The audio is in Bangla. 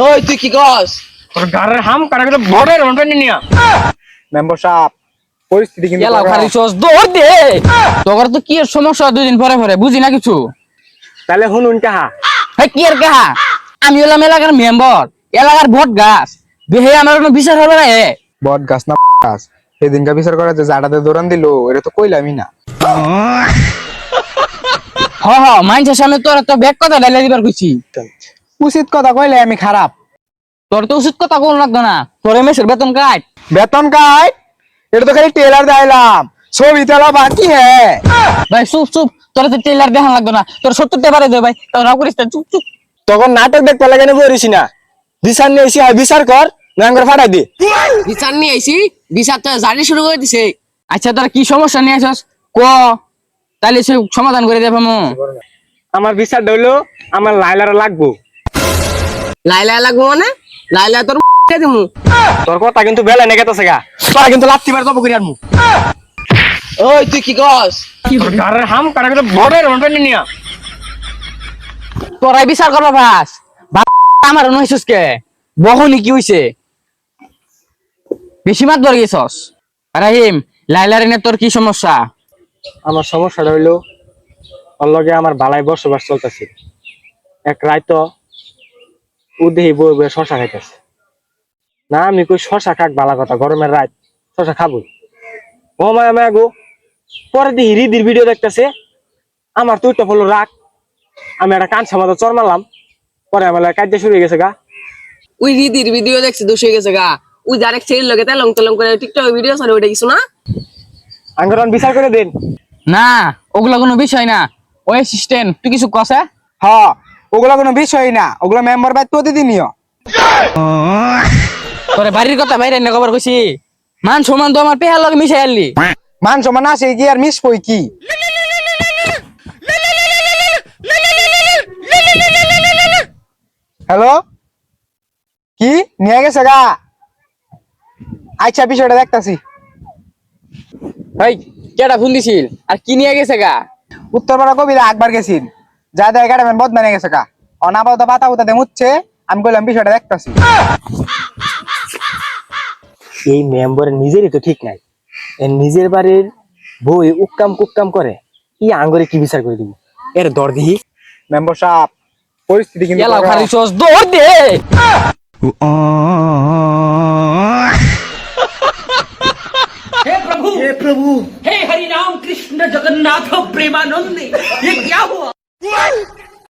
ওই তুই কি কস? তোর গারের হাম কাটা করে বড়ের রন্টন নিয়া মেম্বার সাহেব পরিস্থিতি কিন্তু গেলাও খালি চস দৌড় দে। তোর তো কি এর সমস্যা দুই দিন পরে পরে বুঝি না কিছু। তাহলে শুনুন কাহা হ্যাঁ কি আর কাহা? আমি হলাম এলাকার মেম্বার, এলাকার ভোট গাছ। বেহে আমার কোনো বিচার হবে না। বট গাছ না গাছ সেদিনকা বিচার করা যে জাডাতে দৌড়ান দিল এটা তো কইলামই না। হ হ মাইনছের সামনে তোর তো ব্যাগ কথা ডাইলা দিবার কইছি। উচিত কথা কইলে আমি খারাপ। তোর তো উচিত কথা কোন লাগতো না। তোর মেসের বেতন কাট। বেতন কাই এটা তো খালি টেলার দিলাম ছবি তোলা বাকি হ্যাঁ। ভাই চুপ চুপ, তোর তো টেলার দেখান লাগতো না। তোর 70 টাকা দে ভাই, তোর না করিস না, চুপ চুপ। তখন নাটক দেখতে লাগে না বলিস না বিচার নিয়ে এসে বিচার কর না করে ফাটাই দি। বিচার নিয়ে আইছি, বিচার তো জারি শুরু করে দিছে। আচ্ছা তোর কি সমস্যা নিয়ে আসছ ক, তাইলে সে সমাধান করে দেব। আমার বিচার হইলো আমার লাইলারা লাগবো। লাইলা লাগবো মানে? লাইলা তোর দিমু। তোর কথা কিন্তু বেলা নেগেতেছে গা তোরা কিন্তু লাত্তি মার জব করি আনমু। ওই তুই কি কস? তোর গারের হাম কাটা করে বড়ের রন্টন নিয়া তোরাই বিচার করবা ভাস আমার নইছস কে বহনি কি হইছে? বেশি মাত ধরে গেছস। রাহিম লাইলার এনে তোর কি সমস্যা? আমার সমস্যাটা হইলো ওর লগে আমার বালাই বসবাস চলতেছে। এক রাইতো ও দেহি বই বই শশা খাইতেছে না আমি কই শশা খাক বালা কথা গরমের রাত শশা খাবো ও মায়া মায়া গো। পরে দেখি হৃদির ভিডিও দেখতেছে আমার তো ওইটা হলো রাগ আমি একটা কান সামাদা চর মারলাম পরে আমার কাজে শুরু হয়ে গেছে গা। ওই রিদির ভিডিও দেখছি দোষ হয়ে গেছে গা। ওই ডাইরেক্ট ছেড়ে লগে তেলং তেলং করে টিকটক ভিডিও ছাড়ে ওইটা কিছু না। আঙ্গরন বিচার করে দিন। না ওগুলা কোনো বিষয় না, ওই অ্যাসিস্ট্যান্ট তুই কিছু কসে? হ্যাঁ ওগুলা কোনো বিষয় না, ওগুলা মেম্বার বাই প্রতিদিনই। তোরে বাড়ির কথা বাইরে না খবর কইছি। মান সমান তো আমার পেহার লগে মিশাই আনলি। মান সমান আছে কি আর মিস কই কি? হ্যালো কি নিয়ে গেছে গা? আচ্ছা বিষয়টা দেখতাছি। ভাই কেডা ফোন দিছিল আর কি নিয়ে গেছে গা? উত্তরপাড়া কবিরা একবার গেছিন যা দেয় একাডেমি বদনানে গেছে গা অনাপাত পাতা উতা দে মুচ্ছে আমি কইলাম বিষয়টা দেখতাছি। এই মেম্বারের নিজেরই তো ঠিক নাই, এর নিজের বাড়ির বই উক্কাম কুক্কাম করে ই আঙ্গরে কি বিচার করে দিব এর দর দিহি। মেম্বার সাহেব পরিস্থিতি কিন্তু গেলাও খালি চস দৌড় দে। हे प्रभु हे हरि राम कृष्ण जगन्नाथ प्रेमानंद ये क्या हुआ?